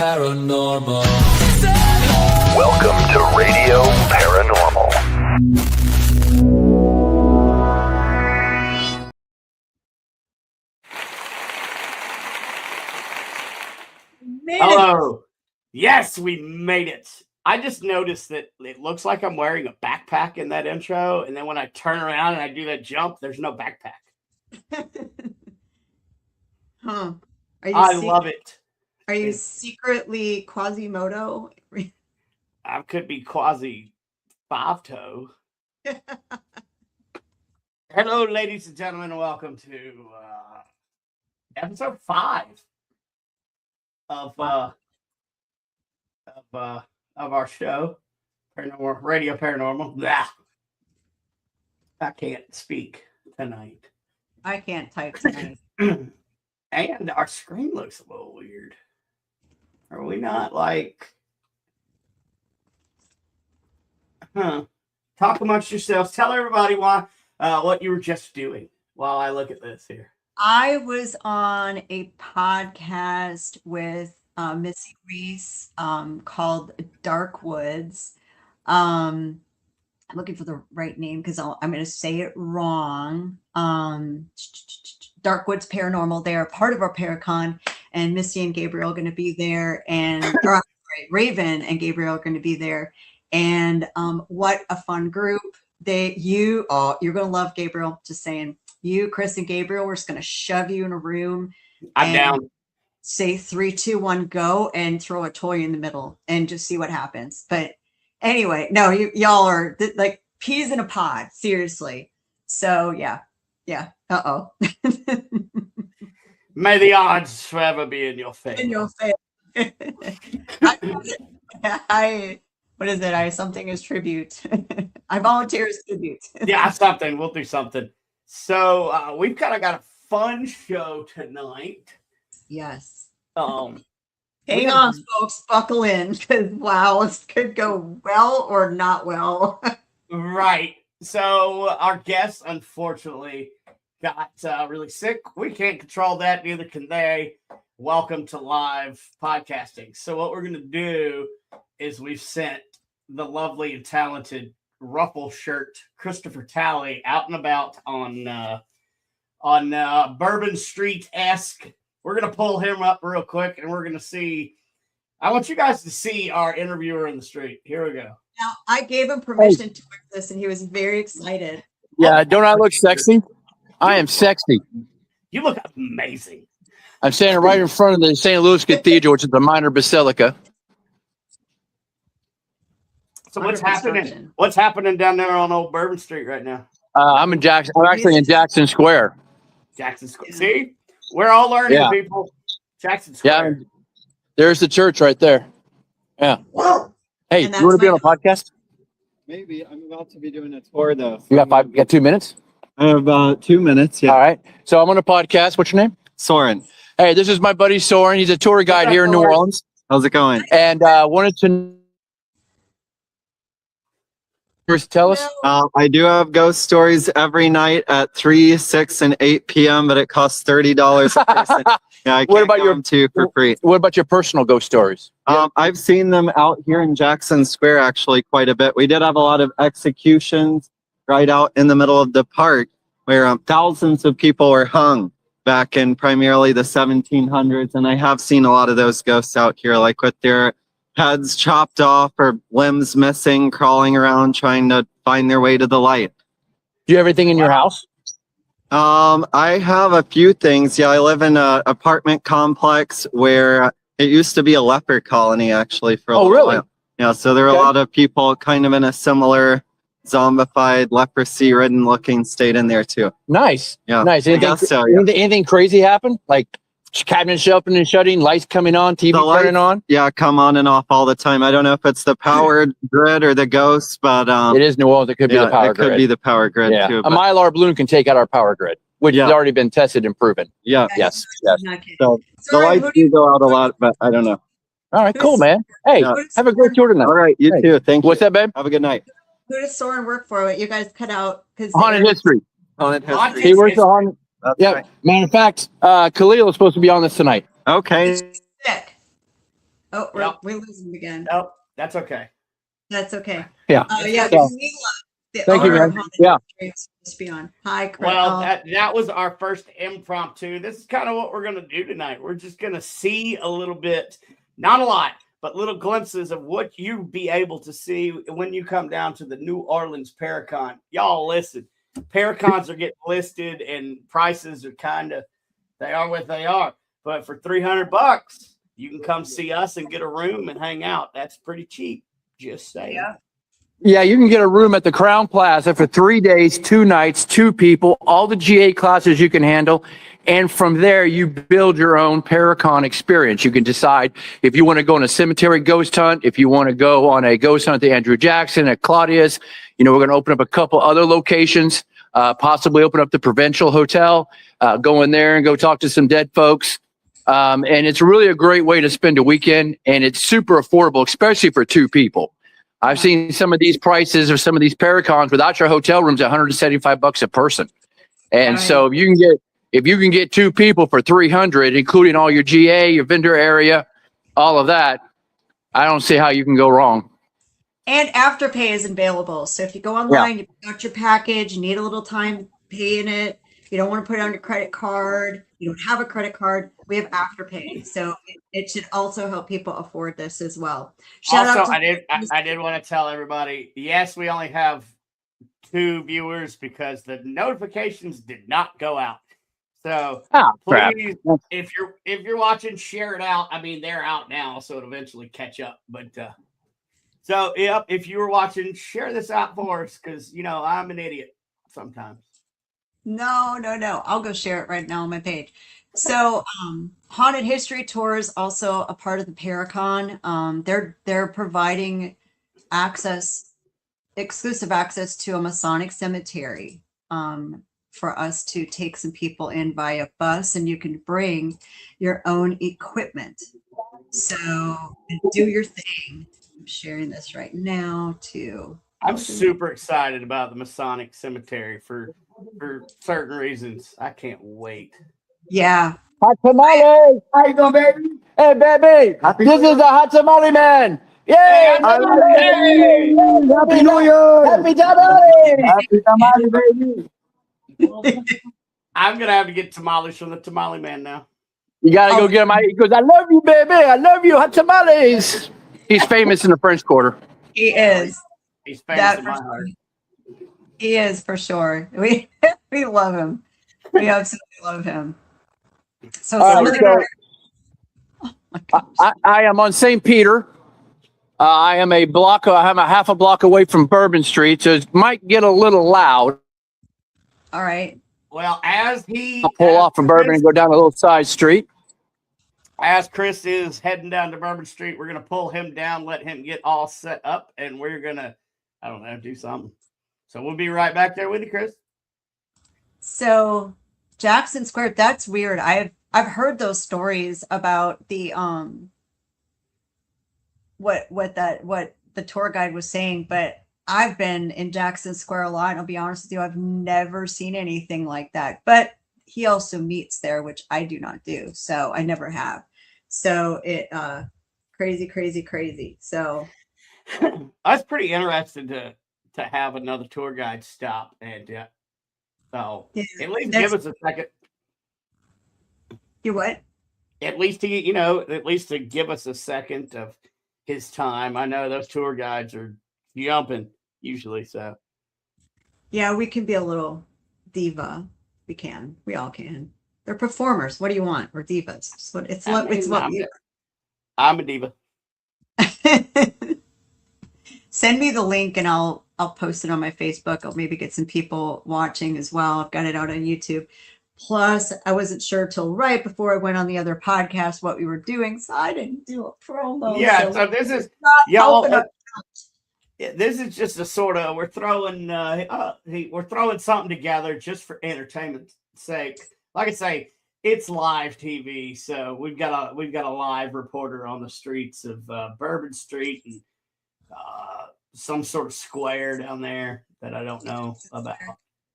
Paranormal. Welcome to Radio Paranormal. Hello. Yes, we made it. I just noticed that it looks like I'm wearing a backpack in that intro, and then when I turn around and I do that jump, there's no backpack. Huh. I love it. Are you secretly Quasimodo? I could be quasi five-toe. Hello, ladies and gentlemen, and welcome to episode 5 of our show, Radio Paranormal. Blah. I can't speak tonight. I can't type tonight. And our screen looks a little weird. Are we not like... Talk amongst yourselves. Tell everybody what you were just doing while I look at this here. I was on a podcast with Missy Reese called Dark Woods. I'm looking for the right name because I'm going to say it wrong. Dark Woods Paranormal. They are part of our Paracon, and Missy and Gabriel are going to be there, and Raven and Gabriel are going to be there. And what a fun group! You're going to love Gabriel. Just saying, you, Chris, and Gabriel, we're just going to shove you in a room. I'm down. Say 3, 2, 1, go, and throw a toy in the middle, and just see what happens. But anyway, no, y'all are like peas in a pod, seriously. So yeah. Uh-oh. May the odds forever be in your favor. In your favor. What is it? Something is tribute. I volunteer as tribute. Yeah, something. We'll do something. So we've kind of got a fun show tonight. Yes. Hang on, folks. Buckle in, because wow, this could go well or not well. Right. So our guest, unfortunately, got really sick. We can't control that. Neither can they. Welcome to live podcasting. So what we're going to do is we've sent the lovely and talented ruffle shirt Christopher Talley out and about on Bourbon Street-esque. We're going to pull him up real quick, and we're going to see. I want you guys to see our interviewer in the street. Here we go. Now, I gave him permission to wear this, and he was very excited. Yeah, don't I look sexy? I am sexy. You look amazing. I'm standing right in front of the St. Louis Cathedral, which is a minor basilica. So what's happening? What's happening down there on Old Bourbon Street right now? I'm in Jackson. I'm actually in Jackson Square. Jackson Square. See, we're all learning, people. Jackson Square. Yeah, there's the church right there. Yeah. Hey, you want to be on a podcast? Maybe. I'm about to be doing a tour, though. You got 2 minutes? I have about 2 minutes. Yeah. All right. So I'm on a podcast. What's your name? Soren. Hey, this is my buddy Soren. He's a tour guide here in New Orleans. How's it going? And wanted to tell us. I do have ghost stories every night at 3, 6, and 8 p.m., but it costs $30 a person. Yeah, I can't go them to for free. What about your personal ghost stories? I've seen them out here in Jackson Square actually quite a bit. We did have a lot of executions right out in the middle of the park where thousands of people were hung back in primarily the 1700s. And I have seen a lot of those ghosts out here, like with their heads chopped off or limbs missing, crawling around, trying to find their way to the light. Do you have everything in your house? I have a few things. Yeah, I live in an apartment complex where it used to be a leper colony, actually, for a really? while. Yeah, so there are a lot of people kind of in a similar zombified, leprosy-ridden looking state in there, too. Nice. Yeah, nice. Anything crazy happen? Like cabinets opening and shutting, lights coming on, TV turning on? Yeah, come on and off all the time. I don't know if it's the power grid or the ghosts, but it is New Orleans. It could be the power grid. It could be the power grid, too. A Mylar balloon can take out our power grid, which has already been tested and proven. Yeah. Yes. So the lights do go out a lot, but I don't know. All right, cool, man. Hey, have a great tour tonight. All right, you too. Thank you. What's that, babe? Have a good night. Who does Soren work for? What you guys cut out? Haunted History. Haunted History. He works for Haunted. That's yeah. right. Matter of fact, Khalil is supposed to be on this tonight. Okay. Sick. Oh, Yep. we lose him again. Nope, that's okay. That's okay. Yeah. Yeah, So, the thank you, owner of man. Haunted Yeah. History is supposed to be on. Hi, Chris. Well, that was our first impromptu. This is kind of what we're going to do tonight. We're just going to see a little bit, not a lot, but little glimpses of what you be able to see when you come down to the New Orleans Paracon. Y'all listen, Paracons are getting listed and prices are they are what they are. But for $300, you can come see us and get a room and hang out. That's pretty cheap. Just saying. Yeah. Yeah, you can get a room at the Crown Plaza for 3 days, 2 nights, 2 people, all the GA classes you can handle. And from there, you build your own Paracon experience. You can decide if you want to go on a cemetery ghost hunt, if you want to go on a ghost hunt at Andrew Jackson, at Claudia's. We're going to open up a couple other locations, possibly open up the Provincial Hotel, go in there and go talk to some dead folks. And it's really a great way to spend a weekend, and it's super affordable, especially for 2 people. I've seen some of these prices or some of these Paracons without your hotel rooms, $175 a person. And Right. so if you can get 2 people for $300, including all your GA, your vendor area, all of that, I don't see how you can go wrong. And Afterpay is available. So if you go online, you got your package, you need a little time paying it, you don't want to put it on your credit card, you don't have a credit card, we have Afterpay. So it should also help people afford this as well. Shout out Also, to I did want to tell everybody, yes, we only have 2 viewers because the notifications did not go out. So Crap. please, if you're watching, share it out. I mean, they're out now, so it'll eventually catch up. But so yep, if you were watching, share this out for us because I'm an idiot sometimes. No. I'll go share it right now on my page. So, Haunted History Tour is also a part of the Paracon. They're providing exclusive access to a Masonic cemetery, for us to take some people in via bus, and you can bring your own equipment. So, do your thing. I'm sharing this right now too. I'm super excited about the Masonic cemetery for certain reasons. I can't wait. Yeah. Hot tamale! How you doing, baby? Hey, baby! This is the hot tamale man! Yay! Hey, Happy New Year! Happy tamale! Happy tamale, baby! I'm gonna have to get tamales from the tamale man now. You gotta go get him. He goes, I love you, baby. I love you. Hot tamales. He's famous in the French Quarter. He is. He's famous in my heart. He is for sure. We love him. We absolutely love him. So I am on St. Peter. I am I'm a half a block away from Bourbon Street, so it might get a little loud. all right. Well, I'll pull off from Bourbon and go down a little side street. As Chris is heading down to Bourbon Street, we're gonna pull him down, let him get all set up, and we're gonna, I don't know, do something. So we'll be right back there with you, Chris. So Jackson Square, that's weird. I've heard those stories about the what the tour guide was saying, but I've been in Jackson Square a lot, and I'll be honest with you, I've never seen anything like that. But he also meets there, which I do not do, so I never have. So it crazy. So I was pretty interested to have another tour guide stop, and so yeah, at least give us a second. You what? At least at least to give us a second of his time. I know those tour guides are jumping usually, so Yeah, we can be a little diva. We can. We all can. They're performers. What do you want? We're divas. I'm a diva. Send me the link and I'll post it on my Facebook. I'll maybe get some people watching as well. I've got it out on YouTube. Plus, I wasn't sure till right before I went on the other podcast what we were doing, so I didn't do a promo. Yeah, so this is this is just a sort of we're throwing something together just for entertainment's sake. Like I say, it's live TV, so we've got a live reporter on the streets of Bourbon Street and some sort of square down there that I don't know about.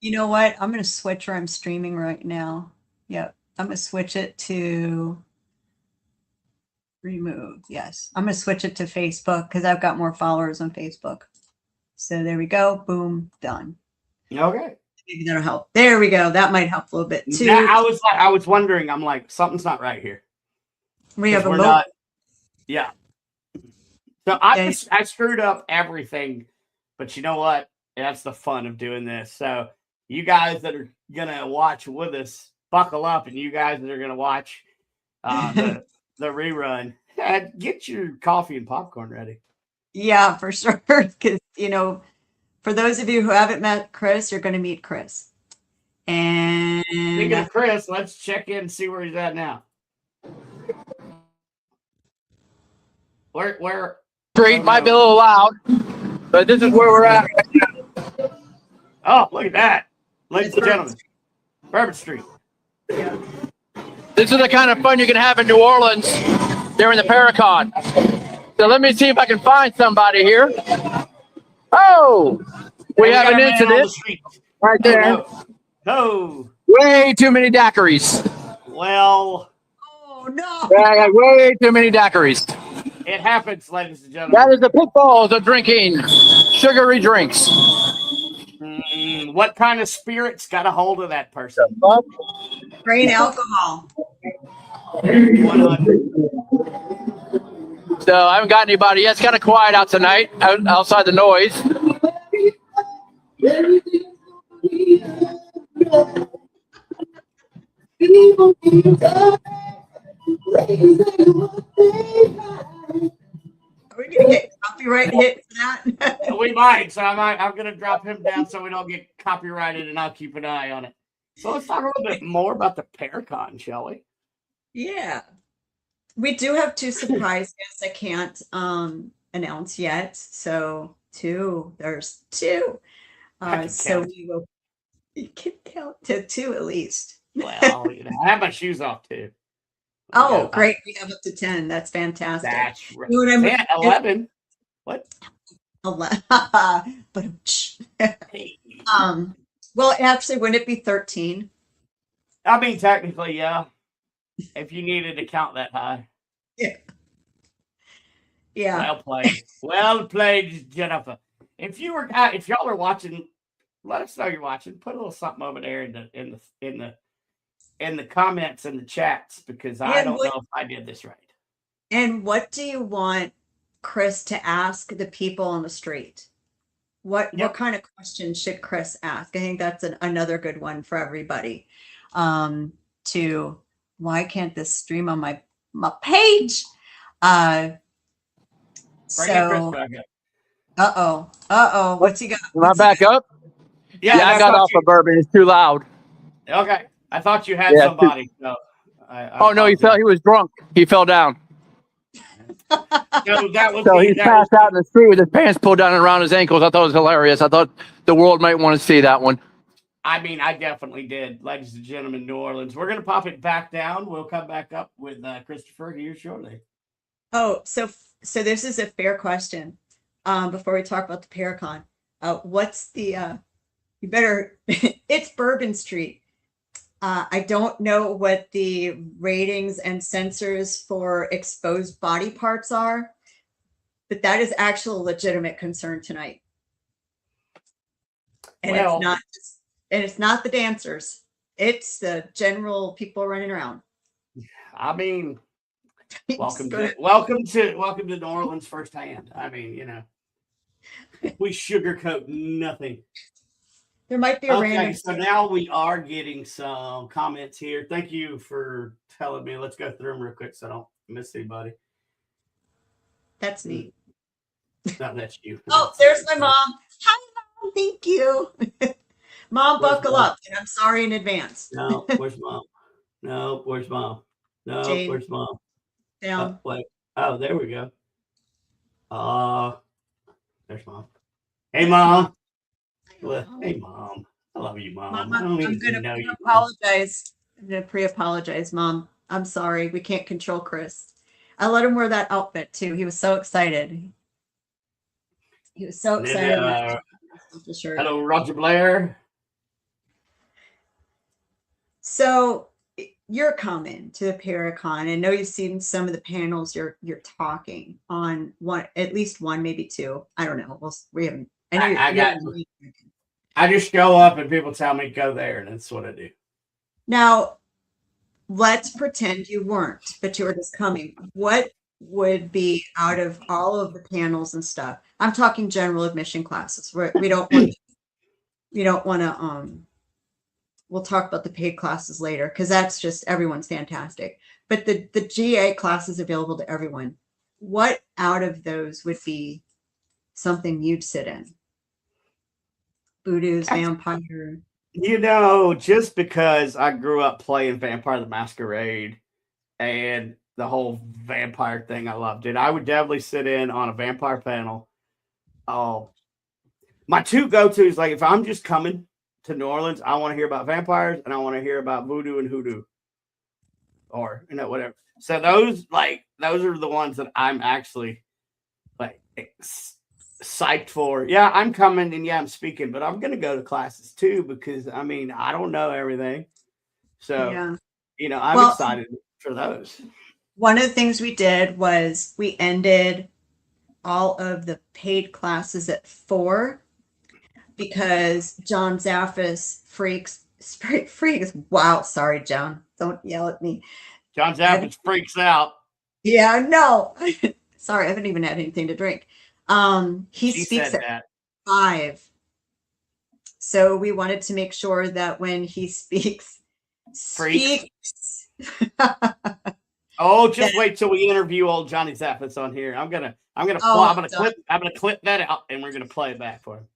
You know what? I'm going to switch where I'm streaming right now. Yep. I'm going to switch it to Remove. Yes. I'm going to switch it to Facebook because I've got more followers on Facebook. So there we go. Boom. Done. Okay. Maybe that'll help. There we go. That might help a little bit too. Now, I was wondering. I'm like, something's not right here. We have a We're mo- not. Yeah. So I screwed up everything, but you know what? That's the fun of doing this. So you guys that are gonna watch with us, buckle up, and you guys that are gonna watch the rerun, get your coffee and popcorn ready. Yeah, for sure. Because, for those of you who haven't met Chris, you're going to meet Chris. And Speaking of Chris, let's check in and see where he's at now. Where? Street might be a little loud, but this is where we're at. Oh, look at that. Ladies and gentlemen, Bourbon Street. Yeah. This is the kind of fun you can have in New Orleans during the Paracon. So let me see if I can find somebody here. Oh, we have an incident right there. No. Way too many daiquiris. Well. Oh, no. Yeah, I got way too many daiquiris. It happens, ladies and gentlemen. That is the pitfalls of drinking sugary drinks. What kind of spirits got a hold of that person? Grain alcohol. 100. So I haven't got anybody yet. It's kind of quiet out tonight, outside the noise. Are we going to get copyright hit for that? We might. So I'm going to drop him down so we don't get copyrighted, and I'll keep an eye on it. So let's talk a little bit more about the Paracon, shall we? Yeah. We do have two surprise guests I can't announce yet. So there's two. So we will, you can count to two at least. Well, I have my shoes off too. Oh, great. We have up to 10. That's fantastic. That's right. You know what I mean? 11. What? 11. Well, actually, wouldn't it be 13? I mean, technically, yeah. If you needed to count that high. Yeah. Yeah. Well played. Well played, Jennifer. If y'all are watching, let us know you're watching. Put a little something over there in the comments and the chats, because I don't know if I did this right. And what do you want Chris to ask the people on the street? What kind of questions should Chris ask? I think that's another good one for everybody. Why can't this stream on my page? What's he got? Am I back up? Yeah, I got off of bourbon. It's too loud. Okay. I thought you had somebody. So no, he fell. He was drunk. He fell down. So he passed out in the street with his pants pulled down and around his ankles. I thought it was hilarious. I thought the world might want to see that one. I mean, I definitely did, ladies and gentlemen, New Orleans. We're going to pop it back down. We'll come back up with Christopher here shortly. Oh, so this is a fair question. Before we talk about the Paracon, what's the? It's Bourbon Street. I don't know what the ratings and censors for exposed body parts are, but that is actually a legitimate concern tonight. And it's not the dancers; it's the general people running around. I mean, welcome to New Orleans firsthand. I mean, we sugarcoat nothing. There might be a random. So now we are getting some comments here. Thank you for telling me. Let's go through them real quick so I don't miss anybody. That's neat. No, that's you. Oh, there's my mom. Hi, Mom. Thank you. Mom, buckle up. And I'm sorry in advance. No, where's Mom? No, where's Mom? No, Jane. Where's Mom? Down. Wait. Oh, there we go. There's Mom. Hey, Mom. Well, hey, Mom. I love you, Mom. Mom, I don't I'm even going know to you. apologize. I'm going to pre-apologize, Mom. I'm sorry. We can't control Chris. I let him wear that outfit, too. He was so excited. He was so excited. Hello, Roger Blair. So you're coming to the Paracon. I know you've seen some of the panels you're talking on, one, at least one, maybe two. I don't know. We haven't. I just show up and people tell me go there, and that's what I do. Now, let's pretend you weren't, but you were just coming. What would be, out of all of the panels and stuff? I'm talking general admission classes. We don't want to. We'll talk about the paid classes later, because that's just, everyone's fantastic. But the GA class is available to everyone. What out of those would be something you'd sit in? Voodoo's, vampire. Just because I grew up playing Vampire the Masquerade and the whole vampire thing, I loved it. I would definitely sit in on a vampire panel. My two go-tos, like if I'm just coming to New Orleans, I want to hear about vampires and I want to hear about voodoo and hoodoo, or whatever. So those are the ones that I'm actually like psyched for. Yeah, I'm coming and yeah, I'm speaking, but I'm gonna go to classes too, because I mean I don't know everything. So I'm excited for those. One of the things we did was we ended all of the paid classes at 4, because John Zaffis freaks. Wow, sorry, John. Don't yell at me. John Zaffis freaks out. Yeah, no. Sorry, I haven't even had anything to drink. He speaks at 5. So we wanted to make sure that when he speaks. Oh, just wait till we interview old Johnny Zaffis on here. I'm gonna clip that out and we're gonna play it back for him.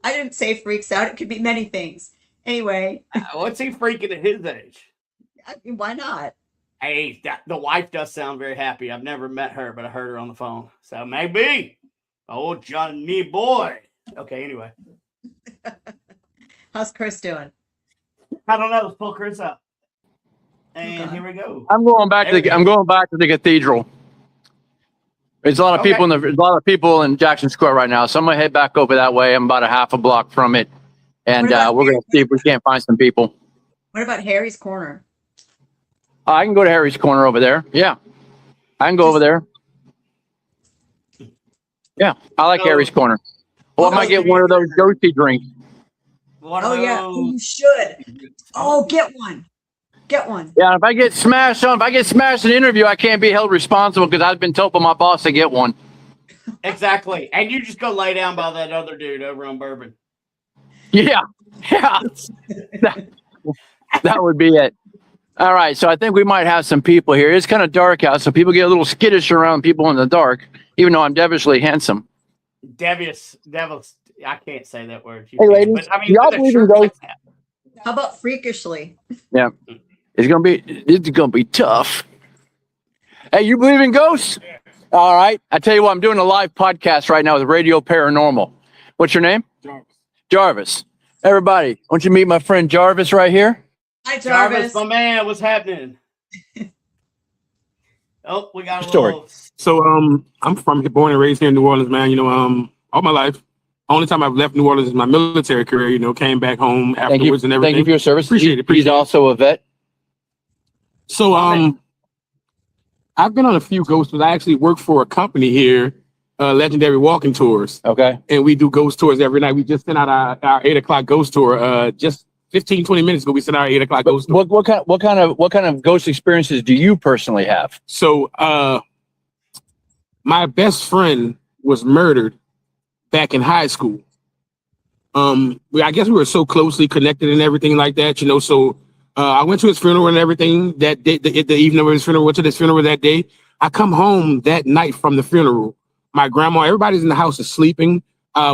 I didn't say freaks out. It could be many things. Anyway. What's he freaking at his age? I mean, why not? Hey, the wife does sound very happy. I've never met her, but I heard her on the phone. So maybe. Oh, Johnny boy. Okay, anyway. How's Chris doing? I don't know. Let's pull Chris up. And here we go. I'm going back to the cathedral. There's a lot of people there's a lot of people in Jackson Square right now. So I'm gonna head back over that way. I'm about a half a block from it, and we're gonna see if we can't find some people. What about Harry's Corner? I can go to Harry's Corner over there. Yeah, I can go over there. Yeah, I like Harry's Corner. Well, I might get one of those ghosty drinks. Yeah, you should. Oh, get one. Get one. Yeah, if I get smashed in an interview, I can't be held responsible because I've been told by my boss to get one. Exactly. And you just go lay down by that other dude over on Bourbon. Yeah. That would be it. All right, so I think we might have some people here. It's kind of dark out, so people get a little skittish around people in the dark, even though I'm devilishly handsome. Devils. I can't say that word. Hey, ladies, but, I mean, y'all believe in ghosts? How about freakishly? Yeah. It's gonna be tough. Hey, you believe in ghosts? All right. I tell you what, I'm doing a live podcast right now with Radio Paranormal. What's your name? Jarvis. Everybody, why don't you meet my friend Jarvis right here? Hi, Jarvis. My man, what's happening? Oh, we got a story. little... So I'm born and raised here in New Orleans, man. All my life. Only time I've left New Orleans is my military career. Came back home afterwards and everything. Thank you for your service. Appreciate it. He's also a vet. So I've been on a few ghost tours. I actually work for a company here, Legendary Walking Tours. Okay. And we do ghost tours every night. We just sent out our 8 o'clock ghost tour. Just 15, 20 minutes ago, we sent out our 8 o'clock ghost tour. What kind of ghost experiences do you personally have? So my best friend was murdered back in high school. I guess we were so closely connected and everything like that, so I went to his funeral and everything that day, the evening of his funeral, went to this funeral that day. I come home that night from the funeral. My grandma, everybody's in the house is sleeping.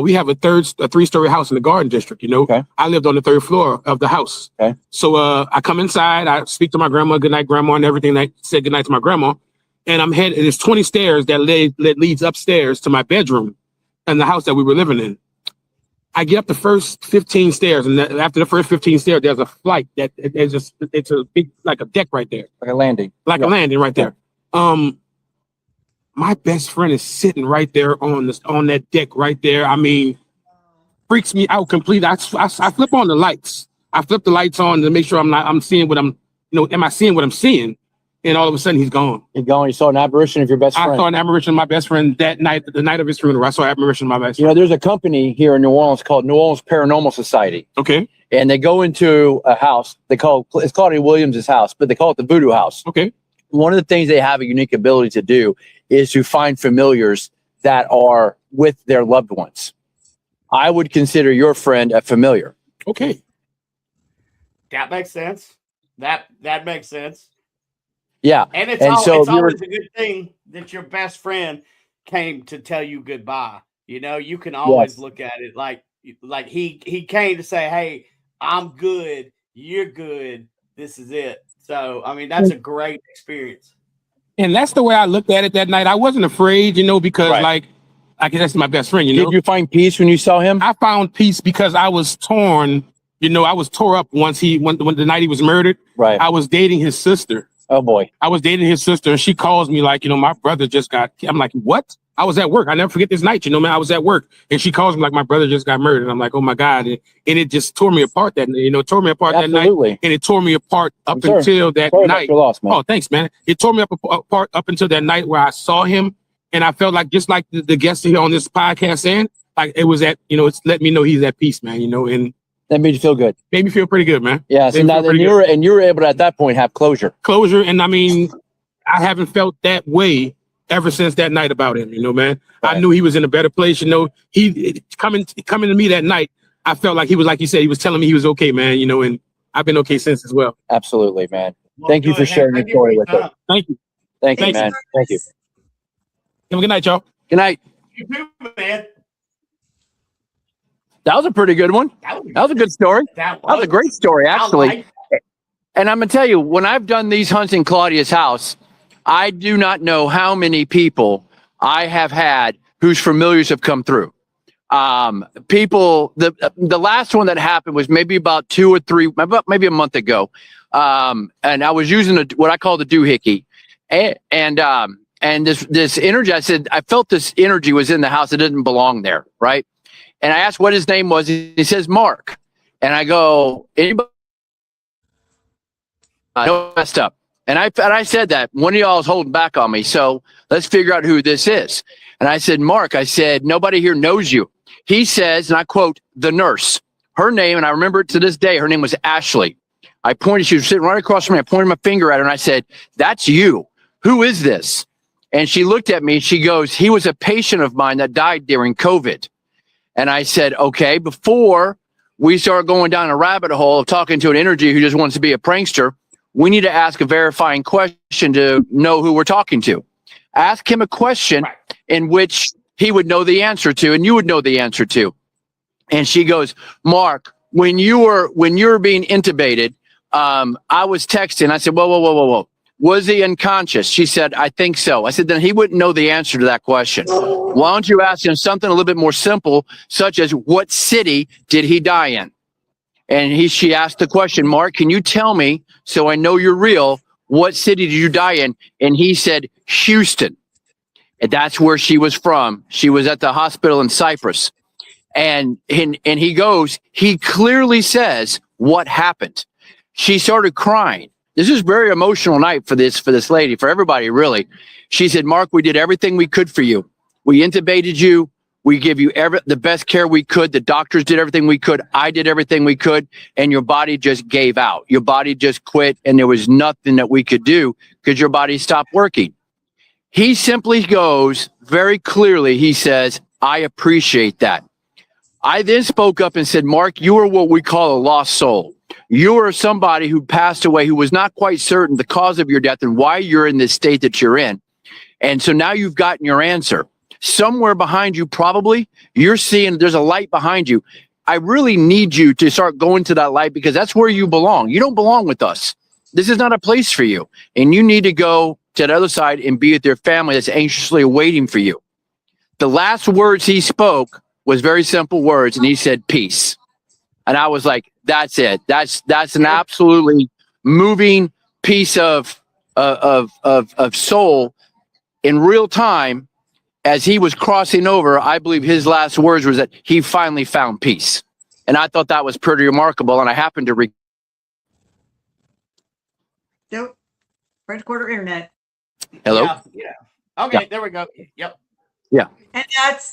We have a 3-story house in the Garden District, Okay. I lived on the 3rd floor of the house. Okay. So I come inside, I speak to my grandma, good night, grandma, and everything. I said good night to my grandma. And I'm heading, there's 20 stairs that leads upstairs to my bedroom in the house that we were living in. I get up the first 15 stairs, and after the first 15 stairs, there's a flight that it's a big, like a deck right there. Like a landing. A landing right there. My best friend is sitting right there on that deck right there. I mean, freaks me out completely. I flip on the lights. I flipped the lights on to make sure I'm seeing what I'm, am I seeing what I'm seeing? And all of a sudden he's gone. He's gone. You saw an apparition of your best friend. I saw an apparition of my best friend that night, the night of his funeral. I saw an apparition of my best friend. There's a company here in New Orleans called New Orleans Paranormal Society. Okay. And they go into a house. It's Claudia Williams' house, but they call it the Voodoo House. Okay. One of the things they have a unique ability to do is to find familiars that are with their loved ones. I would consider your friend a familiar. Okay. That makes sense. That makes sense. Yeah. And it's always a good thing that your best friend came to tell you goodbye. You can always look at it like he came to say, hey, I'm good. You're good. This is it. So, I mean, that's a great experience. And that's the way I looked at it that night. I wasn't afraid, because I guess that's my best friend, Did you find peace when you saw him? I found peace because I was torn. I was tore up when the night he was murdered. Right. I was dating his sister. Oh boy. I was dating his sister, and she calls me like, my brother just got. I'm like, what? I was at work. I never forget this night. Man, I was at work, and she calls me like my brother just got murdered. And I'm like, oh my God, and it just tore me apart that night. Tore me apart that night, and it tore me apart up until that night. Loss, man. Oh, thanks, man. It tore me apart up until that night where I saw him, and I felt like just like the guests here on this podcast saying, like it was at, it's let me know he's at peace, man. And that made you feel good. Made me feel pretty good, man. Yeah. So now you were able to at that point have closure. And I mean, I haven't felt that way ever since that night about him, man. Right. I knew he was in a better place. He coming to me that night. I felt like he was, like you said, he was telling me he was okay, man. And I've been okay since as well. Absolutely, man. Thank you for sharing your story with us. Thank you. Thank you, man. Thank you. Have a good night, y'all. Good night. You too, man. That was a pretty good one. That was a good story. That was a great story, actually. And I'm going to tell you, when I've done these hunts in Claudia's house, I do not know how many people I have had whose familiars have come through. People, the last one that happened was maybe about 2 or 3, maybe a month ago. And I was using what I call the doohickey. And this energy, I said, I felt this energy was in the house. It didn't belong there, right? And I asked what his name was. He says, Mark. And I go, anybody? I messed up. And I said that one of y'all is holding back on me. So let's figure out who this is. And I said, Mark, nobody here knows you. He says, and I quote, the nurse, her name, and I remember it to this day, her name was Ashley. I pointed, she was sitting right across from me. I pointed my finger at her and I said, that's you. Who is this? And she looked at me. She goes, he was a patient of mine that died during COVID. And I said, okay, before we start going down a rabbit hole of talking to an energy who just wants to be a prankster, we need to ask a verifying question to know who we're talking to. Ask him a question in which he would know the answer to, and you would know the answer to. And she goes, Mark, when you were being intubated, I was texting. I said, whoa. Was he unconscious? She said, I think so. I said, then he wouldn't know the answer to that question. Why don't you ask him something a little bit more simple, such as what city did he die in? And she asked the question, Mark, can you tell me, so I know you're real, what city did you die in? And he said, Houston. And that's where she was from. She was at the hospital in Cyprus. And he goes, he clearly says what happened. She started crying. This is a very emotional night for this lady, for everybody, really. She said, Mark, we did everything we could for you. We intubated you. We gave you the best care we could. The doctors did everything we could. I did everything we could. And your body just gave out. Your body just quit. And there was nothing that we could do because your body stopped working. He simply goes very clearly. He says, I appreciate that. I then spoke up and said, Mark, you are what we call a lost soul. You are somebody who passed away, who was not quite certain the cause of your death and why you're in this state that you're in. And so now you've gotten your answer. Somewhere behind you, probably, you're seeing there's a light behind you. I really need you to start going to that light because that's where you belong. You don't belong with us. This is not a place for you. And you need to go to the other side and be with your family that's anxiously waiting for you. The last words he spoke was very simple words, and he said, peace. And I was like, that's it. That's an absolutely moving piece of soul in real time. As he was crossing over, I believe his last words was that he finally found peace. And I thought that was pretty remarkable. And I happened to Nope. Red quarter internet. hello. Yeah. Okay, Yeah. there we go. Yep. And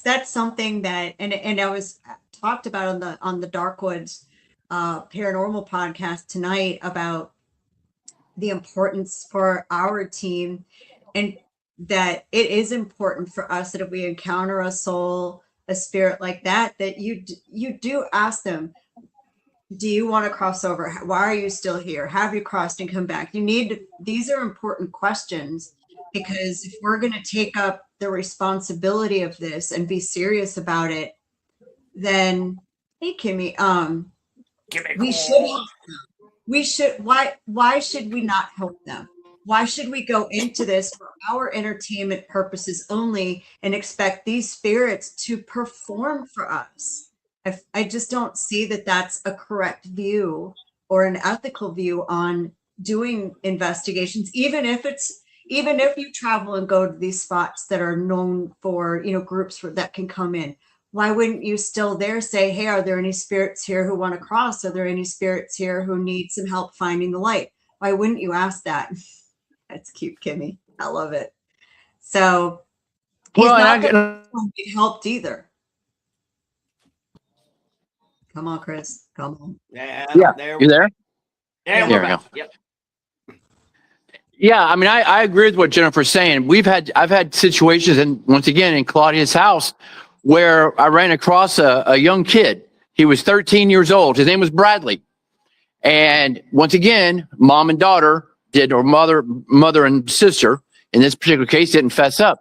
that's something that and I was talked about on the Darkwoods paranormal podcast tonight about the importance for our team, and that it is important for us that if we encounter a soul, a spirit like that, that you do ask them, do you want to cross over? Why are you still here? Have you crossed and come back? These are important questions, because if we're going to take up the responsibility of this and be serious about it, then hey Kimmy, we should why should we not help them? Why should we go into this for our entertainment purposes only and expect these spirits to perform for us? I just don't see that that's a correct view or an ethical view on doing investigations, even if you travel and go to these spots that are known for, groups that can come in. Why wouldn't you still there say, hey, are there any spirits here who want to cross? Are there any spirits here who need some help finding the light? Why wouldn't you ask that? That's cute, Kimmy. I love it. So he's not going to be helped either. Come on, Chris. Come on. Yeah. You there? Yeah, There we're we back. go. Yep. Yeah, I mean, I agree with what Jennifer's saying. I've had situations, and once again in Claudia's house, where I ran across a young kid. He was 13 years old. His name was Bradley. And once again, mom and daughter or mother and sister, in this particular case, didn't fess up.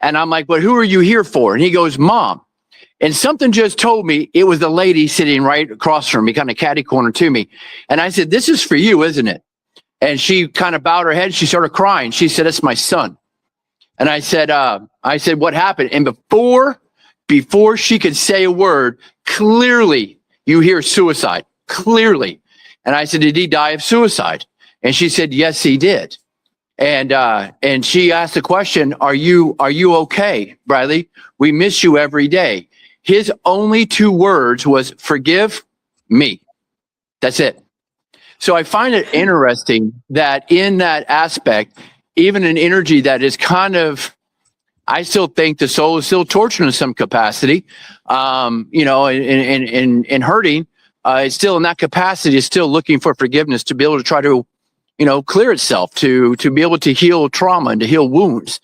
And I'm like, but who are you here for? And he goes, Mom. And something just told me it was the lady sitting right across from me, kind of catty corner to me. And I said, this is for you, isn't it? And she kind of bowed her head. She started crying. She said, it's my son. And I said, what happened? And before she could say a word, clearly you hear suicide, clearly. And I said, did he die of suicide? And she said, yes, he did. And she asked the question, are you okay, Bradley? We miss you every day. His only 2 words was, forgive me. That's it. So I find it interesting that in that aspect, even an energy that is kind of, I still think the soul is still torturing in some capacity, and hurting. It's still in that capacity, is still looking for forgiveness to be able to try to, clear itself, to be able to heal trauma and to heal wounds.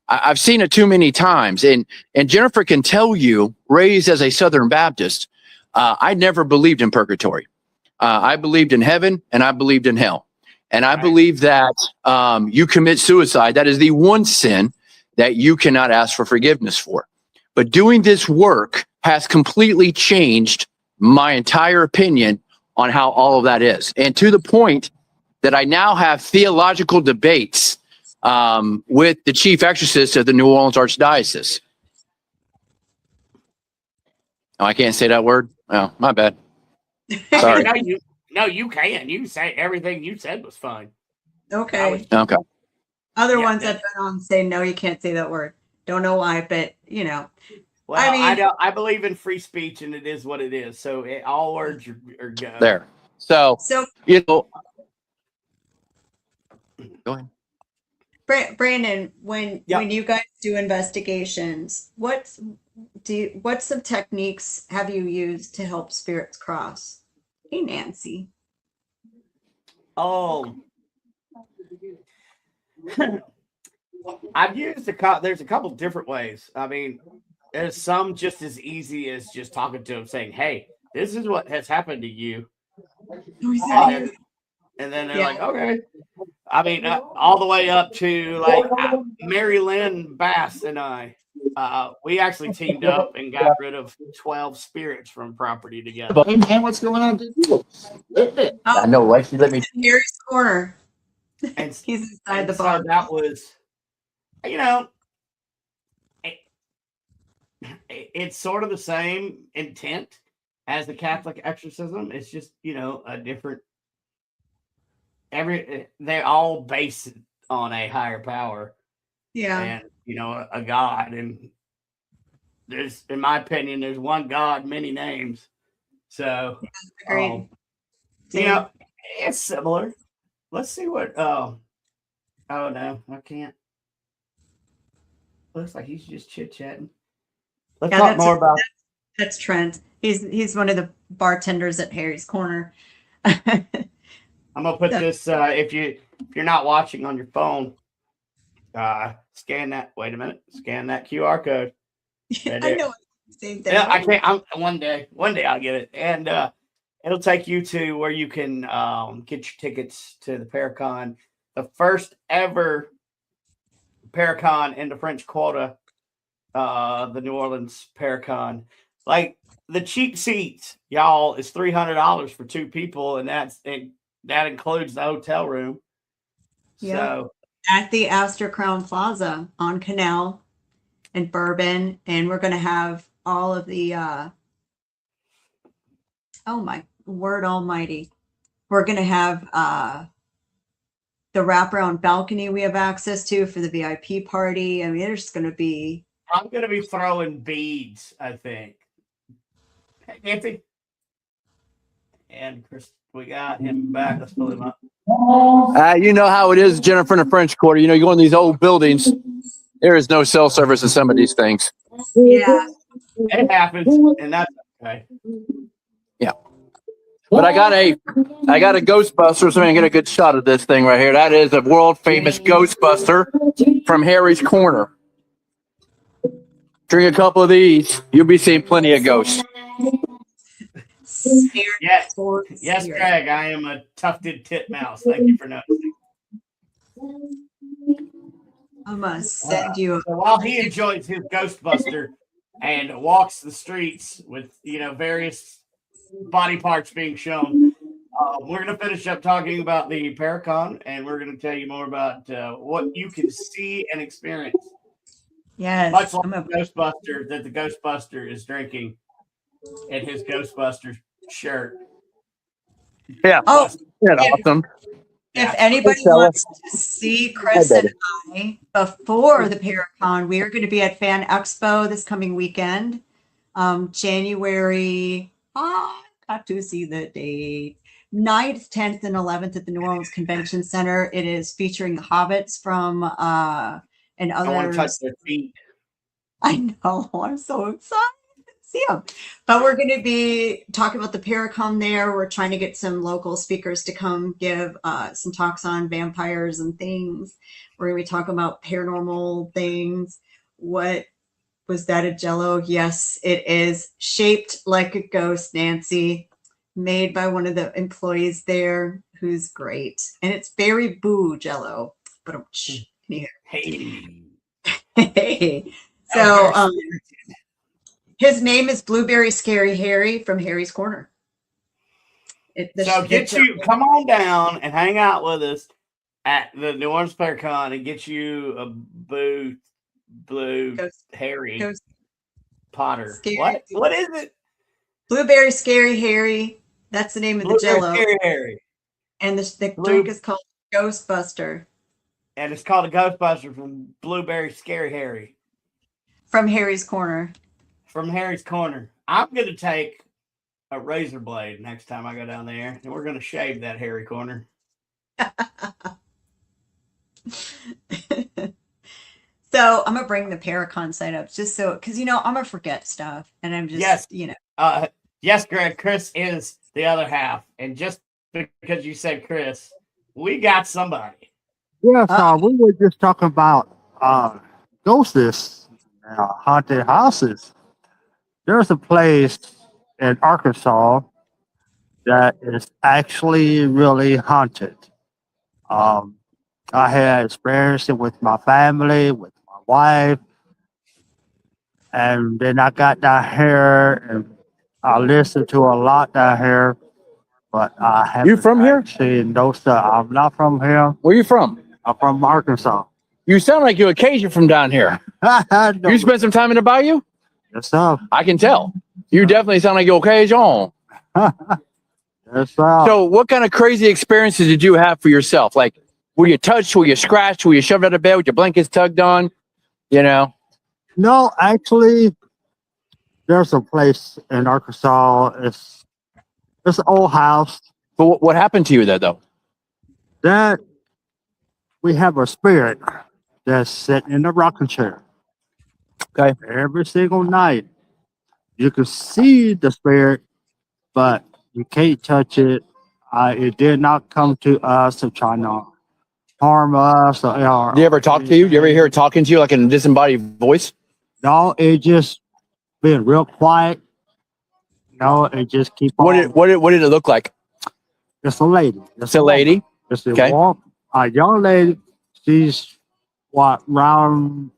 I've seen it too many times. And Jennifer can tell you, raised as a Southern Baptist, I never believed in purgatory. I believed in heaven and I believed in hell. And I believe that you commit suicide. That is the one sin that you cannot ask for forgiveness for. But doing this work has completely changed my entire opinion on how all of that is. And to the point that I now have theological debates with the chief exorcist of the New Orleans Archdiocese. Oh, I can't say that word? Oh, my bad. Sorry. No, you can. You say everything you said was fine. Okay. Okay. Other ones I've been on say, no, you can't say that word. Don't know why, but Well, I mean, I believe in free speech, and it is what it is. So all words are good. There. So go ahead. Brandon, when you guys do investigations, what some techniques have you used to help spirits cross? Hey, Nancy. Oh, I've used there's a couple different ways. I mean, there's some just as easy as just talking to them, saying, "Hey, this is what has happened to you," and then they're like, "Okay." I mean, all the way up to like Mary Lynn Bass and I, we actually teamed up and got rid of 12 spirits from property together. And what's going on? I know, right? She let me. Mary's corner. And He's inside the so bar. that was, it's sort of the same intent as the Catholic exorcism. It's just, a different. They're all based on a higher power, and a God. And there's, in my opinion, there's one God, many names. So, Agreed. you know, it's similar. Let's see what. Oh no, I can't. Looks like he's just chit chatting. Let's Yeah, talk more about. That's Trent. He's one of the bartenders at Harry's Corner. I'm gonna put this. If you're not watching on your phone, scan that. Wait a minute. Scan that QR code. Right I there. know. Same thing. Yeah, I can't. One day I'll get it, and it'll take you to where you can get your tickets to the Paracon, the first ever Paracon in the French Quarter, the New Orleans Paracon. Like the cheap seats, y'all, is $300 for 2 people, and that includes the hotel room. Yeah. So At the Astor Crown Plaza on Canal and Bourbon, and we're going to have all of the oh my word almighty, we're going to have the wraparound balcony we have access to for the VIP party. I mean, there's going to be, I'm gonna be throwing beads, I think. Hey, Nancy. And Chris, we got him back. Let's pull him up. You know how it is, Jennifer, in the French Quarter. You know, you go in these old buildings, there is no cell service in some of these things. yeah. It happens, and that's okay. Yeah. But I got a Ghostbuster, so I'm gonna get a good shot of this thing right here. That is a world famous Ghostbuster from Harry's Corner. Drink a couple of these, you'll be seeing plenty of ghosts. Yes, yes, Craig. I am a tufted titmouse. Thank you for noticing. I must send you. So while he enjoys his Ghostbuster and walks the streets with various body parts being shown, we're going to finish up talking about the Paracon, and we're going to tell you more about what you can see and experience. Yes. Much like the Ghostbuster that the Ghostbuster is drinking in his Ghostbuster shirt. Yeah. Oh, Yeah, awesome. if anybody wants to see Chris and I before the Paracon, we are going to be at Fan Expo this coming weekend, January. Got to see the date. 9th, 10th, and 11th at the New Orleans Convention Center. It is featuring hobbits from and others. I want to touch their feet. I know. I'm so excited to see them. But we're going to be talking about the Paracon there. We're trying to get some local speakers to come give some talks on vampires and things. We're going to be talking about paranormal things. What was that, a Jell-O? Yes, it is shaped like a ghost, Nancy. Made by one of the employees there, who's great. And it's Berry Boo Jell-O. But can you hear? Hey. So his name is Blueberry Scary Harry from Harry's Corner. Come on down and hang out with us at the New Orleans Paracon and get you a Blue Harry Potter. What is it? Blueberry Scary Harry. That's the name of the Jell-O. Scary Harry. And the drink is called Ghostbuster. And it's called a Ghostbuster from Blueberry Scary Harry. From Harry's Corner. From Harry's Corner. I'm going to take a razor blade next time I go down there, and we're going to shave that Harry Corner. So I'm going to bring the Paracon site up just so, because, I'm going to forget stuff. And I'm just, Yes, Greg, Chris is the other half. And just because you said Chris, we got somebody. Yes, we were just talking about ghosts, haunted houses. There's a place in Arkansas that is actually really haunted. I had experienced it with my family, with my wife, and then I got down here and I listened to a lot down here, but I haven't. You from here? Seen no stuff. I'm not from here. Where you from? I'm from Arkansas. You sound like you're a Cajun from down here. You spent some time in the bayou? Yes, sir. I can tell. You definitely sound like you're Cajun. Yes, sir. So what kind of crazy experiences did you have for yourself? Like, were you touched? Were you scratched? Were you shoved out of bed with your blankets tugged on? No, actually, there's a place in Arkansas. It's It's an old house But what happened to you there, though? that we have a spirit that's sitting in the rocking chair. Okay. Every single night, you can see the spirit, but you can't touch it. It did not come to us to try to harm us. Or, Did you ever talk to you? Do you ever hear it talking to you like in a disembodied voice? No, it just been real quiet. No, it just keep What on. did it look like? It's a lady. It's a lady. It's a Okay. a young lady. She's around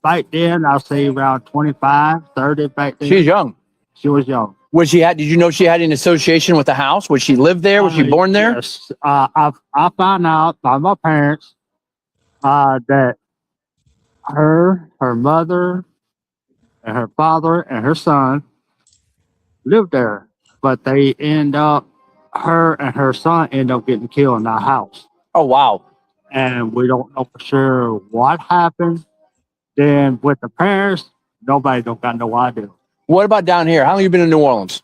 back then, I'll say around 25, 30 back then. She's young. She was young. Did you know she had an association with the house? Would she live there? Was she born there? Yes. I found out by my parents that her mother, and her father, and her son lived there. But they her and her son end up getting killed in that house. Oh, wow. And we don't know for sure what happened. Then with the parents, nobody don't got no idea. What about down here? How long have you been in New Orleans?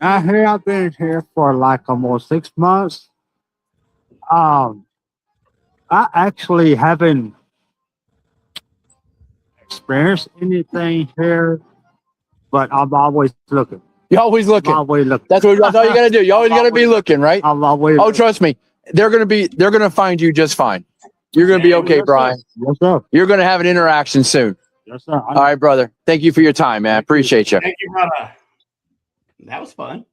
I've been here for like almost 6 months. I actually haven't experienced anything here, but I'm always looking. You're always looking. I'm always looking. That's all you got to do. You always got to be looking, right? I'm always Oh, trust me. They're going to find you just fine. You're going to be okay, Brian. Yes, sir. You're going to have an interaction soon. Yes, sir. All right, brother. Thank you for your time, man. Appreciate you. Thank you, brother. That was fun.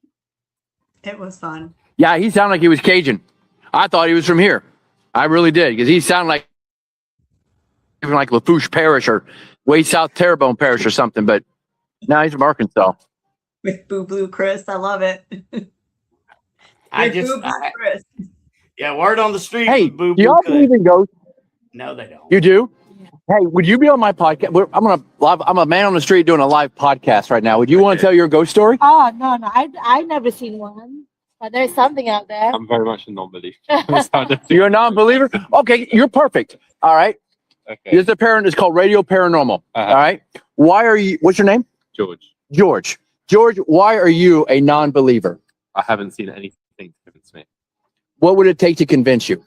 It was fun. Yeah, he sounded like he was Cajun. I thought he was from here. I really did, because he sounded like even like Lafourche Parish or way South Terrebonne Parish or something. But now he's from Arkansas. With Boo Blue Chris. I love it. I With just, Boo Blue Chris. yeah, word on the street. Hey, Boo do y'all Boo believe in ghosts? No, they don't. You do? Hey, would you be on my podcast? I'm a man on the street doing a live podcast right now. Would you want to tell your ghost story? Oh, no. I never seen one. But there's something out there. I'm very much a non-believer. You're a non-believer? Okay, you're perfect. All right. Okay. There's a parent. It's called Radio Paranormal. All right. What's your name? George, George, why are you a non-believer? I haven't seen anything to convince me. What would it take to convince you?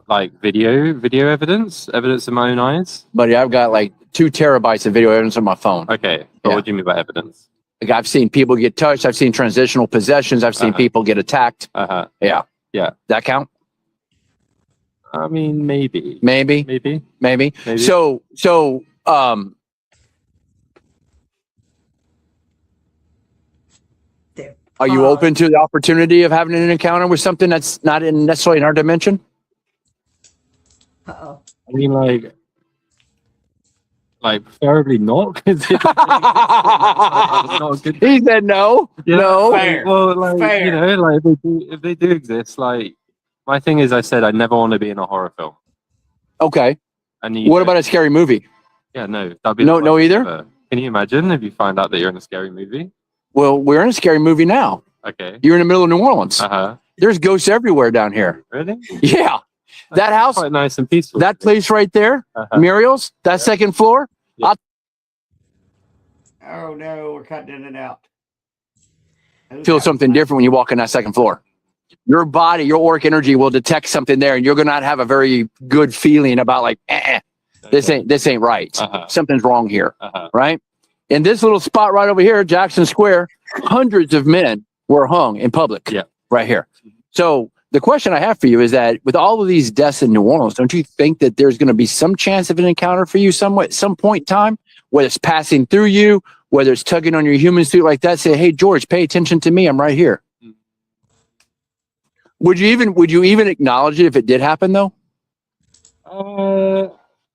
Like video evidence of my own eyes. Buddy, I've got like 2 terabytes of video evidence on my phone. Okay. But Yeah. what do you mean by evidence? Like I've seen people get touched. I've seen transitional possessions. I've seen people get attacked. Yeah. Yeah. That count? I mean, maybe. Maybe. So, are you open to the opportunity of having an encounter with something that's not necessarily in our dimension? Uh-oh. I mean, like preferably not. 'Cause it's not a good. He said no. Yeah, No. Fair. Well, like Fair. you know, like if they do exist, like my thing is, I said I never want to be in a horror film. Okay. And What about a scary movie? Yeah, no, that'd be No, the no worst either? ever. Can you imagine if you find out that you're in a scary movie? Well, we're in a scary movie now. Okay. You're in the middle of New Orleans. Uh-huh. There's ghosts everywhere down here. Really? Yeah. That house, Quite nice and peaceful. that place right there, Uh-huh. Muriel's, that second floor. Oh, no, we're cutting in and out. Feel something different when you walk in that second floor. Your body, your auric energy will detect something there, and you're gonna not have a very good feeling about like, this ain't right. Uh-huh. Something's wrong here, Uh-huh. right? In this little spot right over here, Jackson Square, hundreds of men were hung in public. Yeah. Right here. So the question I have for you is that with all of these deaths in New Orleans, don't you think that there's going to be some chance of an encounter for you some point in time, whether it's passing through you, whether it's tugging on your human suit like that, say, hey, George, pay attention to me. I'm right here. Mm. Would you even acknowledge it if it did happen though?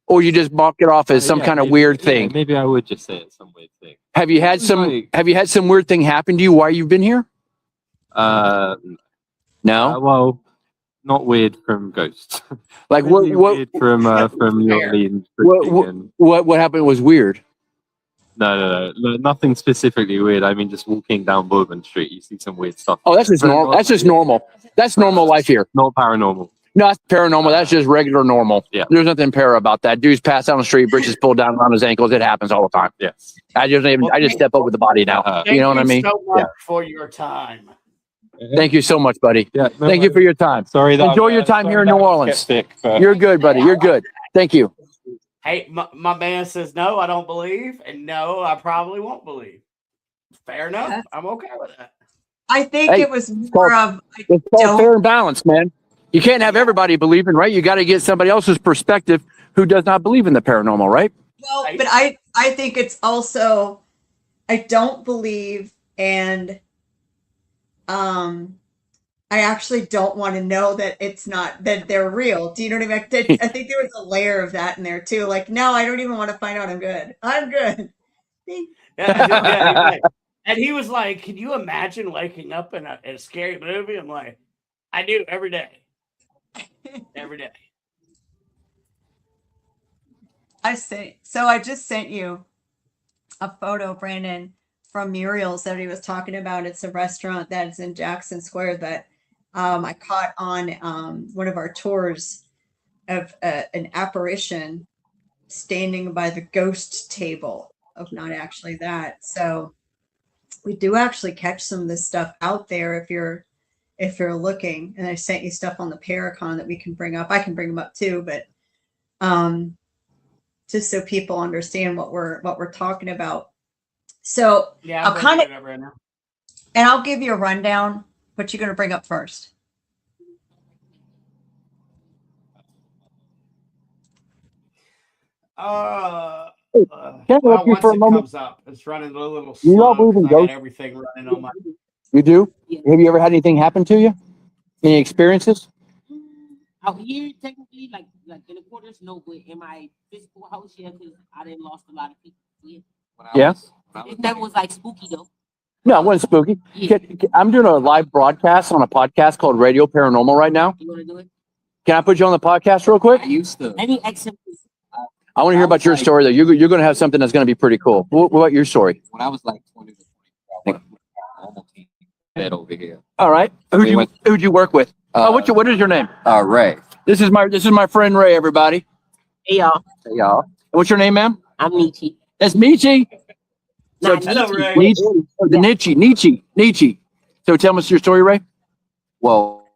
Or you just mark it off as some kind of weird thing? Maybe I would just say it's some weird thing. Have you had some weird thing happen to you while you've been here? No. Well, not weird from ghosts. Like Really what weird from New Orleans. what happened was weird. No, nothing specifically weird. I mean, just walking down Bourbon Street, you see some weird stuff. Oh, that's just normal. That's just normal. That's normal life here. Not paranormal. No, that's paranormal. That's just regular normal. Yeah. There's nothing para about that. Dude's passed out on the street, bridges pulled down around his ankles. It happens all the time. Yes. I just step over the body now. You know what I mean? Thank you so much Yeah. for your time. Thank you so much, buddy. Yeah. Thank you for your time. Sorry. Enjoy your time here in New Orleans. You're good, buddy. You're good. Thank you. Hey, my man says no, I don't believe, and no, I probably won't believe. Fair enough. Yes. I'm okay with that. I think Hey, it was more of I It's all don't- fair and balanced, man. You can't have everybody believing, right? You got to get somebody else's perspective who does not believe in the paranormal, right? well, but I think it's also I don't believe, and I actually don't want to know that it's not that they're real. Do you know what I mean? I think there was a layer of that in there too. Like, no, I don't even want to find out. I'm good. I'm good. Yeah, and he was like, "Can you imagine waking up in a scary movie?" I'm like, "I do every day, every day." I just sent you a photo, Brandon, from Muriel's that he was talking about. It's a restaurant that's in Jackson Square that I caught on one of our tours of an apparition standing by the ghost table of not actually that. So we do actually catch some of this stuff out there if you're looking. And I sent you stuff on the Paracon that we can bring up. I can bring them up too, but just so people understand what we're talking about. So Yeah, I'll kind of, right now. and I'll give you a rundown, what you're going to bring up first. Can I Well, interrupt you once for a it moment? comes up, it's running a little You slow don't believe in 'cause I got ghosts? everything running on my. You do? Have you ever had anything happen to you? Any experiences? Out here, technically, like in the quarters, no, but in my physical house, yeah, because I didn't lost a lot of people. Yeah. Yeah. It never was like spooky though. No, it wasn't spooky. I'm doing a live broadcast on a podcast called Radio Paranormal right now. You want to do it? Can I put you on the podcast real quick? I used to. Maybe accept. I want to hear about your story, though. You're going to have something that's going to be pretty cool. What about your story? When I was like 20 to 24, I worked with a normal team bed over here. All right. Who'd you work with? What is your name? Ray. This is my friend Ray. Everybody. Hey y'all, Hey, y'all. What's your name, ma'am? I'm Nietzsche. That's Michi. Nah, Hello, Nietzsche. Ray. Nietzsche. So tell us your story, Ray. Well,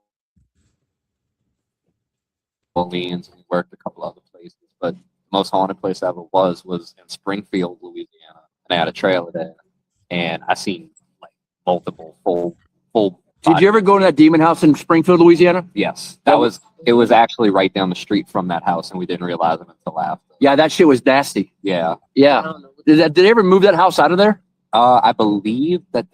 Orleans, we worked a couple other places, but the most haunted place I ever was in Springfield, Louisiana. And I had a trailer there, and I seen like multiple full. Did you ever go to that demon house in Springfield, Louisiana? Yes, it was actually right down the street from that house, and we didn't realize it until after. Yeah, that shit was nasty. Yeah. I Yeah. don't know. Did they ever move that house out of there? I believe that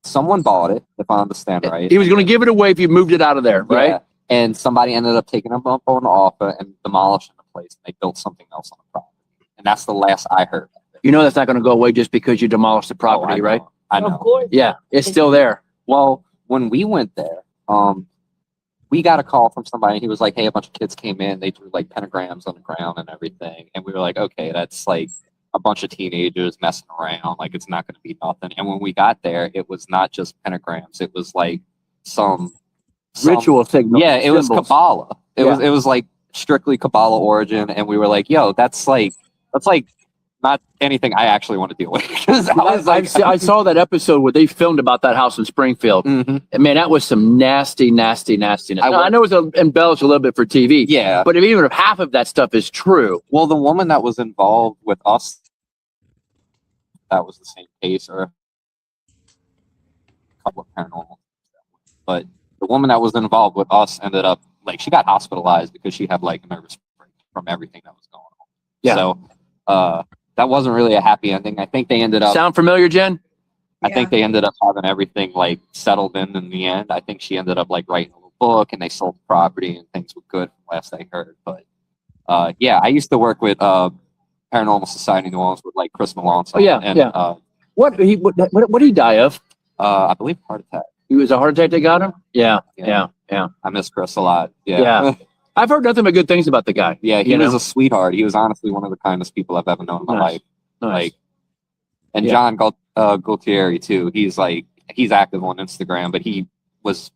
someone bought it, if I understand right. He was going to give it away if you moved it out of there, right? Yeah. And somebody ended up taking them up on the offer and demolishing the place. And they built something else on the property. And that's the last I heard. You know that's not going to go away just because you demolished the property, I know, right? I know. Of course. Yeah, it's still there. Well, when we went there, we got a call from somebody. He was like, hey, a bunch of kids came in. They drew like pentagrams on the ground and everything. And we were like, okay, that's like a bunch of teenagers messing around. Like, it's not going to be nothing. And when we got there, it was not just pentagrams. It was like some Ritual signal. Yeah, it was symbols. Kabbalah. It Yeah. was like strictly Kabbalah origin. And we were like, yo, that's like not anything I actually want to deal with. Because I was like, I saw that episode where they filmed about that house in Springfield. Mhm. And man, that was some nastiness. I I know it's embellished a little bit for TV. Yeah. But even if half of that stuff is true, Well, the woman that was involved with us, that was the same case, or a couple of paranormal. But the woman that was involved with us ended up, like, she got hospitalized because she had, like, a nervous break from everything that was going on. Yeah. So, that wasn't really a happy ending. I think they ended up, sound familiar, Jen? I think they ended up having everything, like, settled in the end. I think she ended up, like, writing a little book, and they sold the property, and things were good from last I heard. But, yeah, I used to work with, Paranormal Society New Orleans with like Chris Malone. Oh, yeah, and, yeah. What did he die of? I believe heart attack. He was a heart attack that got him? Yeah. I miss Chris a lot. Yeah. Yeah. I've heard nothing but good things about the guy. Yeah, he You was know? a sweetheart. He was honestly one of the kindest people I've ever known in my Nice. life. Nice. Like, and Yeah. John Gaultieri too. He's active on Instagram, but he was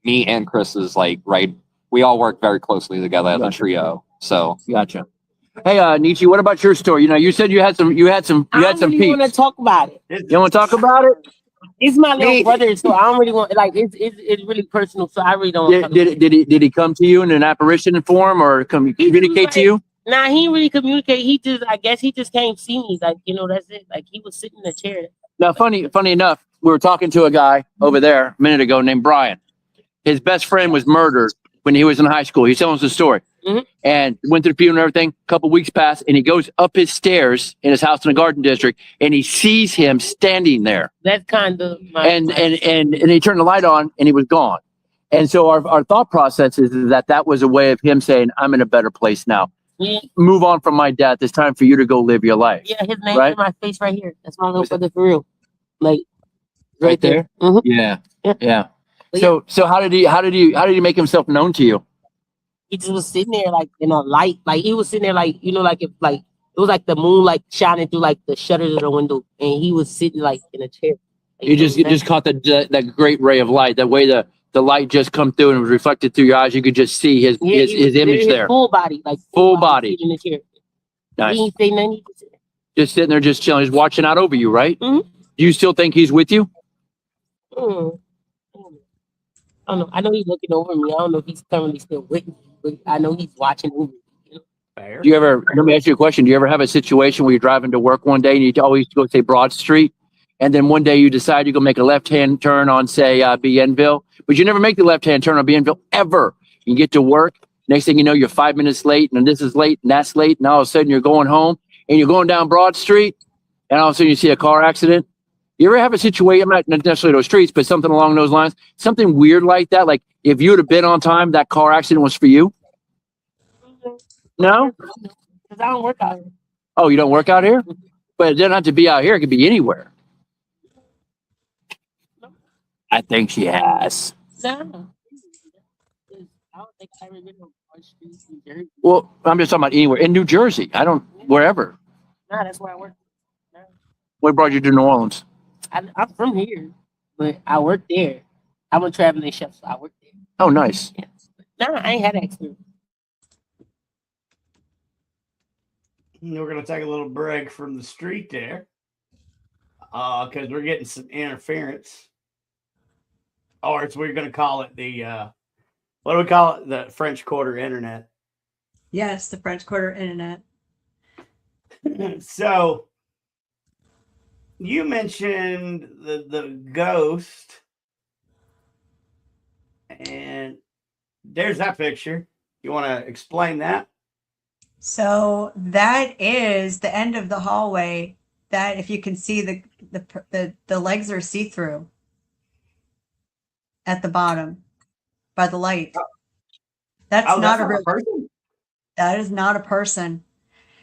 me and Chris's like right we all work very closely together as a Gotcha. trio. So Gotcha. Hey, Nietzsche, what about your story? You said you had some I don't really want to peeps. talk about it. You don't want to talk about it? It's my little Me- brother, so I don't really want like it's really personal. So I really don't. Did, talk did, about it- did he did he come to you in an apparition form or communicate to you? Nah, he didn't really communicate. I guess he just came see me. Like, that's it. Like, he was sitting in a chair. Now, funny enough, we were talking to a guy over there a minute ago named Brian. His best friend was murdered when he was in high school. He's telling us the story. Mhm. And went through the funeral and everything. A couple weeks passed, and he goes up his stairs in his house in the Garden District, and he sees him standing there. That's kind of And he turned the light on, and he was gone. And so our thought process is that was a way of him saying, "I'm in a better place now. yeah, Move on from my death. It's time for you to go live your life." yeah, his name Right? in my face right here. That's my little brother for real. Like Right there. Mhm. Yeah. Yeah. Yeah. But So how did he make himself known to you? he just was sitting there like in a light. Like he was sitting there like like if like it was like the moon like shining through like the shutters of the window, and he was sitting like in a chair. Like, You just caught that great ray of light. That way the light just come through and was reflected through your eyes. You could just see his he was image his there. full body, like Full body. sitting in the chair. Nice. He didn't say nothing. He just, Just sitting there, just chilling, just watching out over you, right? Mhm. Do you still think he's with you? I don't know. I know he's looking over me. I don't know if he's currently still with me, but I know he's watching over me. Fair. Do you ever? Let me ask you a question. Do you ever have a situation where you're driving to work one day and you always go say Broad Street, and then one day you decide you go make a left-hand turn on say Bienville, but you never make the left-hand turn on Bienville ever. You get to work. Next thing you know, you're 5 minutes late, and this is late, and that's late, and all of a sudden you're going home, and you're going down Broad Street, and all of a sudden you see a car accident. You ever have a situation, not necessarily those streets, but something along those lines, something weird like that? Like if you would have been on time, that car accident was for you? No? Because I don't work out here. Oh, you don't work out here? But it doesn't have to be out here. It could be anywhere. I think she has. No. I don't think I ever been on Broad Street in Jersey. Well, I'm just talking about anywhere. In New Jersey. Wherever. Nah, that's where I work. Nah. What brought you to New Orleans? I'm from here, but I work there. I'm a traveling chef, so I work there. Oh, nice. Yeah. Nah, I ain't had that experience. We're gonna take a little break from the street there, because we're getting some interference, or as we're gonna call it the what do we call it? The French Quarter Internet. Yes, the French Quarter Internet. So you mentioned the ghost, and there's that picture. You want to explain that? So that is the end of the hallway. That if you can see the legs are see-through at the bottom by the light. That's Oh, not that's a real person. That is not a person.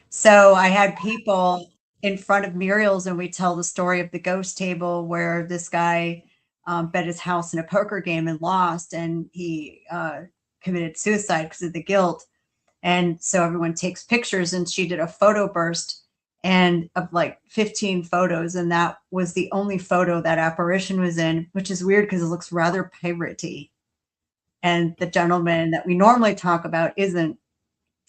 So I had people in front of Muriel's, and we tell the story of the ghost table where this guy bet his house in a poker game and lost, and he committed suicide because of the guilt. And so everyone takes pictures, and she did a photo burst and of like 15 photos, and that was the only photo that apparition was in, which is weird because it looks rather piratey. And the gentleman that we normally talk about isn't.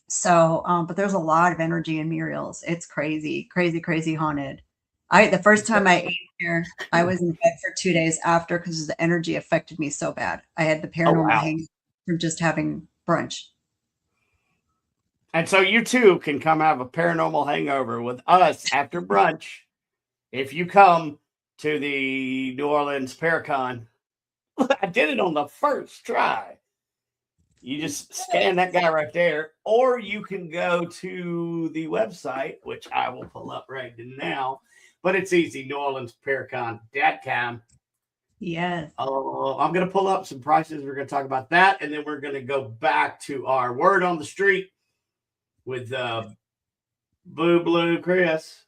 So, but there's a lot of energy in Muriel's. It's crazy, crazy, crazy haunted. The first time I ate here, I was in bed for 2 days after because the energy affected me so bad. I had the paranormal hang from just having brunch. And so you too can come have a paranormal hangover with us after brunch if you come to the New Orleans Paracon. I did it on the first try. You just scan that guy right there, or you can go to the website, which I will pull up right now. But it's easy, NewOrleansParacon.com. Yes. I'm going to pull up some prices. We're going to talk about that, and then we're going to go back to our word on the street with Boo Blue Chris.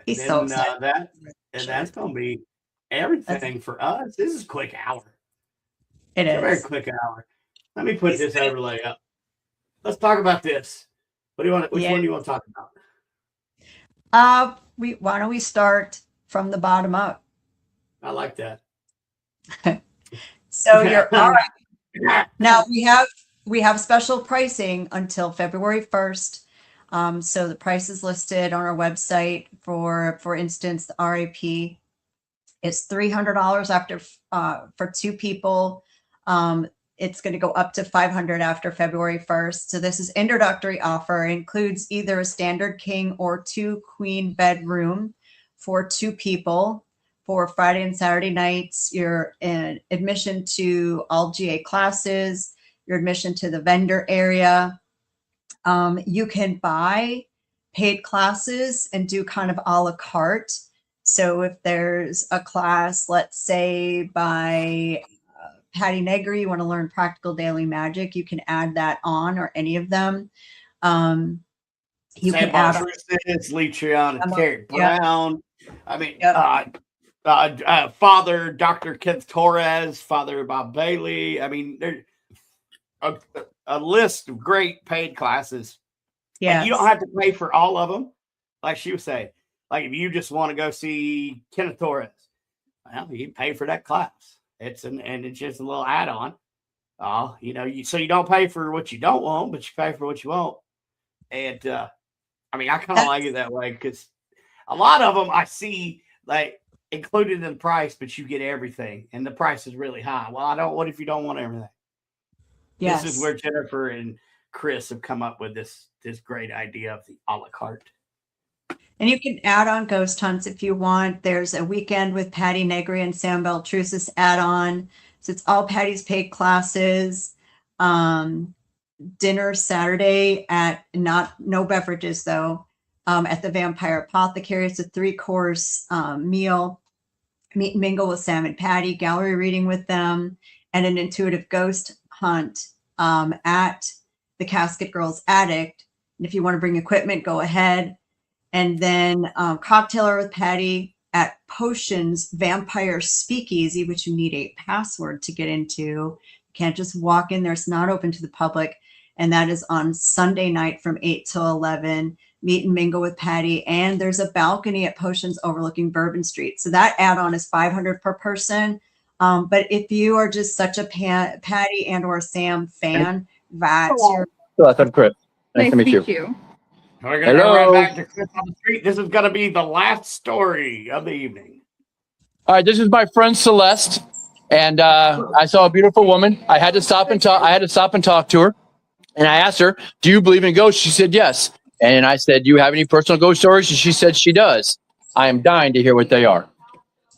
He's And so then, excited. that's going to be everything for us. This is a quick hour. It It's a very is. quick hour. Let me put this overlay up. Let's talk about this. What do you want? Which one do you want to talk about? Why don't we start from the bottom up? I like that. So your aura, Now we have special pricing until February 1st. So the price is listed on our website. For instance, the RAP is $300 after for 2 people. It's going to go up to $500 after February 1st. So this is introductory offer. It includes either a standard king or 2 queen bedroom for 2 people. For Friday and Saturday nights, your admission to all GA classes, your admission to the vendor area. You can buy paid classes and do kind of a la carte. So if there's a class, let's say by Patty Negri, you want to learn practical daily magic, you can add that on, or any of them. You can add Lee Triana, Terry yeah. Brown. I mean, Yep. Father Dr. Kenneth Torres, Father Bob Bailey. I mean, there's a list of great paid classes. Yeah, And you don't have to pay for all of them. Like she was saying, like if you just want to go see Kenneth Torres, well, you can pay for that class. It's just a little add-on. So you don't pay for what you don't want, but you pay for what you want. And I mean, I kind of like it that way, because a lot of them I see like included in the price, but you get everything, and the price is really high. Well, what if you don't want everything? yes. This is where Jennifer and Chris have come up with this great idea of the a la carte. And you can add on ghost hunts if you want. There's a weekend with Patty Negri and Sam Beltrusis add-on. So it's all Patty's paid classes. Dinner Saturday at no beverages though. At the Vampire Apothecary, it's a 3-course meal. Meet and mingle with Sam and Patty, gallery reading with them, and an intuitive ghost hunt at the Casket Girls Attic. And if you want to bring equipment, go ahead. And then cocktail hour with Patty at Potions Vampire Speakeasy, which you need a password to get into. You can't just walk in there. It's not open to the public. And that is on Sunday night from 8 till 11. Meet and mingle with Patty. And there's a balcony at Potions overlooking Bourbon Street. So that add-on is $500 per person. But if you are just such a Patty and or Sam fan, that's your... I'm Chris. Nice to meet you. We're going to go right back to Chris on the street. This is going to be the last story of the evening. All right, this is my friend Celeste, and I saw a beautiful woman. I had to stop and talk to her, and I asked her, "Do you believe in ghosts?" She said yes, and I said, "Do you have any personal ghost stories?" And she said she does. I am dying to hear what they are.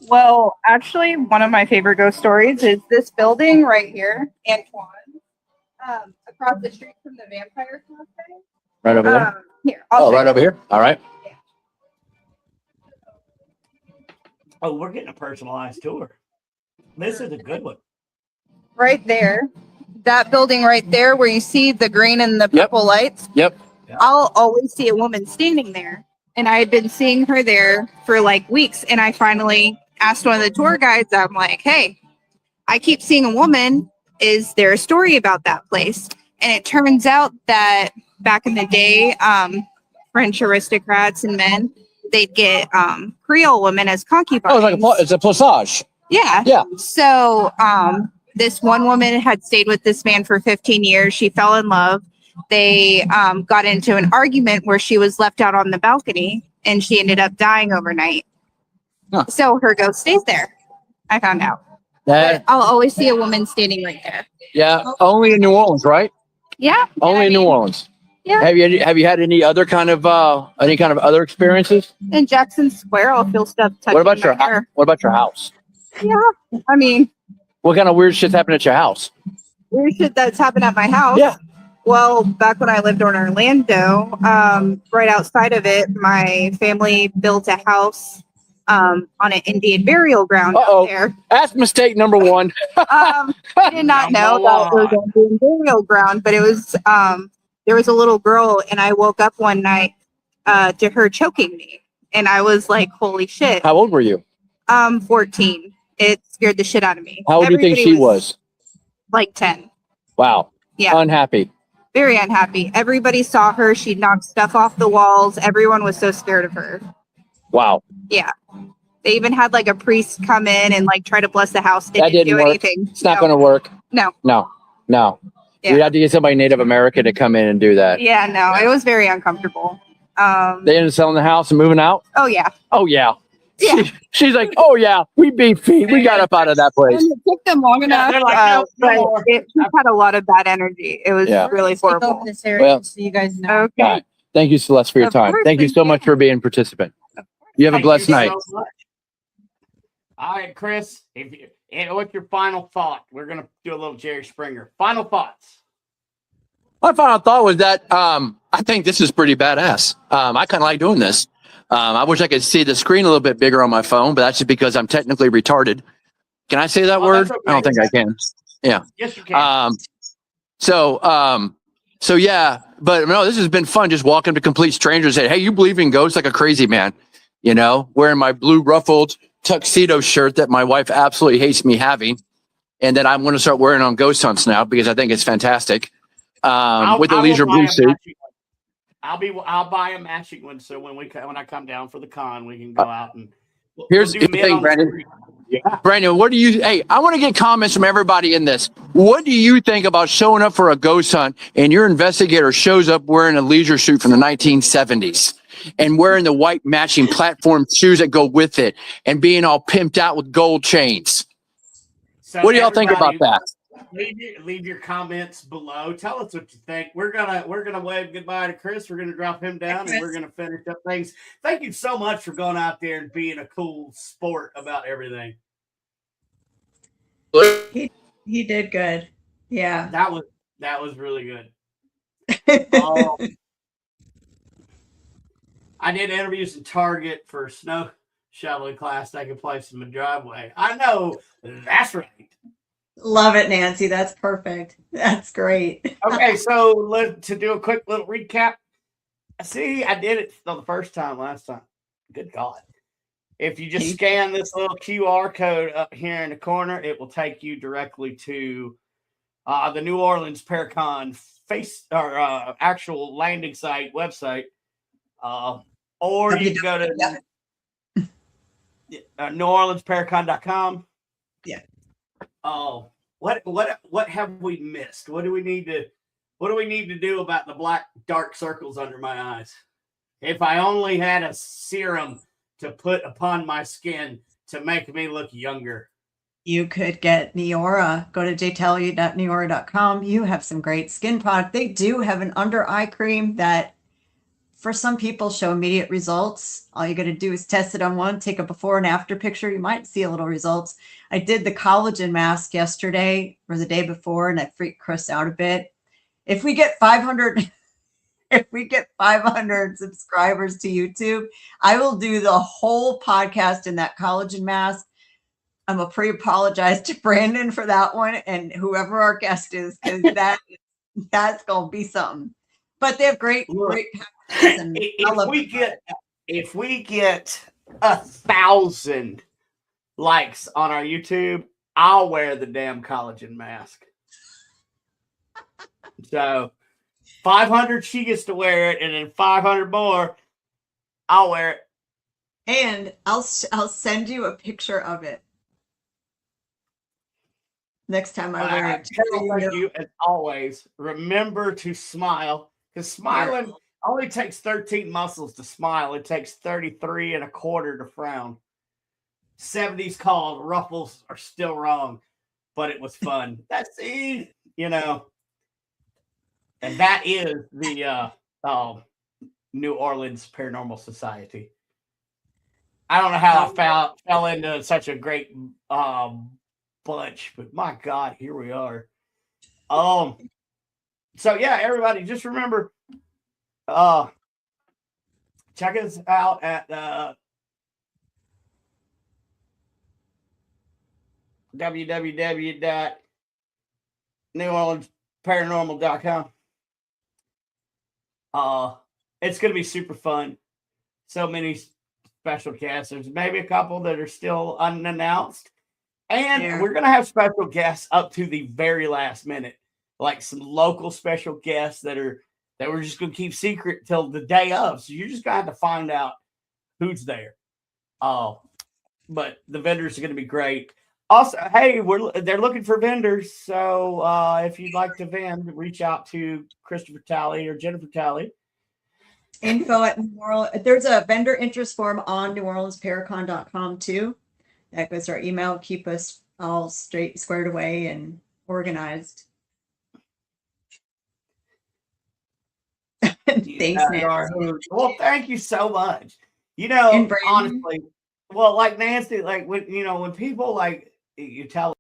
Well, actually, one of my favorite ghost stories is this building right here, Antoine, across the street from the Vampire Cafe. Right over there. Here. Right over here. All right. Yeah. Oh, we're getting a personalized tour. This is a good one. Right there. That building right there where you see the green and the purple lights. Yep. I'll always see a woman standing there. And I had been seeing her there for like weeks. And I finally asked one of the tour guides, I'm like, hey, I keep seeing a woman. Is there a story about that place? And it turns out that back in the day, French aristocrats and men, they'd get Creole women as concubines. Oh, it's a passage. Yeah. Yeah. So this one woman had stayed with this man for 15 years. She fell in love. They got into an argument where she was left out on the balcony and she ended up dying overnight. Huh. So her ghost stays there. I found out. But I'll always see a woman standing right there. Yeah. Only in New Orleans, right? Yeah. Only in New Orleans. Yeah. Have you had any other kind of other experiences? In Jackson Square, I'll feel stuff touching What about my hair. What about your house? Yeah. I mean, What kind of weird shit's happened at your house? weird shit that's happened at my house. Yeah. Well, back when I lived in Orlando, right outside of it, my family built a house on an Indian burial ground out there. That's mistake number one. I did not know that it was an Indian burial ground, but it was there was a little girl, and I woke up one night to her choking me, and I was like, "Holy shit!" How old were you? 14. It scared the shit out of me. How old do you think she was? Like 10. Wow. Yeah. Unhappy. Very unhappy. Everybody saw her. She knocked stuff off the walls. Everyone was so scared of her. Wow. Yeah. They even had like a priest come in and like try to bless the house. It That didn't do work. anything. It's not going to work. No. No. No. Yeah. We'd have to get somebody Native American to come in and do that. Yeah, no, it was very uncomfortable. They ended up selling the house and moving out? Oh yeah. Oh, yeah. Yeah. She's like, oh, yeah, we beat feet. We got up out of that place. And it took them long enough. they're like, no, but no more. it just had a lot of bad energy. It was Yeah. really horrible. This area, Well, so you guys know. Okay. All right. Thank you, Celeste, for your Of time. course, Thank you thank so you. much for being a participant. You have a Thank blessed you night. so much. All right, Chris, what's your final thought? We're going to do a little Jerry Springer. Final thoughts. My final thought was that I think this is pretty badass. I kind of like doing this. I wish I could see the screen a little bit bigger on my phone, but that's just because I'm technically retarded. Can I say that word? that's okay. I don't think I can. Yeah. Yes, you can. So yeah, but no, this has been fun. Just walking to complete strangers and say, hey, you believe in ghosts like a crazy man, you know, wearing my blue ruffled tuxedo shirt that my wife absolutely hates me having. And then I'm going to start wearing on ghost hunts now because I think it's fantastic. With the leisure blue suit. I'll buy a matching one. So when I come down for the con, we can go out and Here's do the men thing, on the Brandon. street. Yeah. Brandon, hey, I want to get comments from everybody in this. What do you think about showing up for a ghost hunt and your investigator shows up wearing a leisure suit from the 1970s and wearing the white matching platform shoes that go with it and being all pimped out with gold chains? So What do y'all think about that? Leave your comments below. Tell us what you think. We're gonna wave goodbye to Chris. We're gonna drop him down and we're gonna finish up things. Thank you so much for going out there and being a cool sport about everything. He did good. Yeah. That was really good. I did interviews in Target for snow shoveling class taking place in my driveway. I know that's right. Love it, Nancy. That's perfect. That's great. Okay, so to do a quick little recap. See, I did it the first time last time. Good God. If you just scan this little QR code up here in the corner, it will take you directly to the New Orleans Paracon actual landing site website. Or you can go to NewOrleansParacon.com. Yeah. Oh, what have we missed? What do we need to do about the black dark circles under my eyes? If I only had a serum to put upon my skin to make me look younger. You could get Neora. Go to jtellu.neora.com. You have some great skin product. They do have an under eye cream that for some people show immediate results. All you got to do is test it on one, take a before and after picture. You might see a little results. I did the collagen mask yesterday or the day before, and I freaked Chris out a bit. If we get 500 subscribers to YouTube, I will do the whole podcast in that collagen mask. I'm a pre-apologize to Brandon for that one and whoever our guest is, because that's gonna be something. But they have great packages. And if we get 1,000 likes on our YouTube, I'll wear the damn collagen mask. So 500, she gets to wear it, and then 500 more, I'll wear it. And I'll send you a picture of it next time I wear it. Thank you, as always. Remember to smile, because smiling only takes 13 muscles to smile. It takes 33 and a quarter to frown. 70s called ruffles are still wrong, but it was fun. That's it, And that is the New Orleans Paranormal Society. I don't know how I fell into such a great bunch, but my God, here we are. So yeah, everybody, just remember, check us out at www.neworleansparanormal.com. It's going to be super fun. So many special guests. There's maybe a couple that are still unannounced. And we're going to have special guests up to the very last minute. Like some local special guests that we're just going to keep secret till the day of. So you're just going to have to find out who's there. But the vendors are going to be great. Also, hey, they're looking for vendors. So if you'd like to vend, reach out to Christopher Talley or Jennifer Talley. Info at New Orleans. There's a vendor interest form on NewOrleansParacon.com too. That goes to our email. Keep us all squared away and organized. Thanks, Nancy. Well, thank you so much. You know, honestly, well, like Nancy, like when people like you tell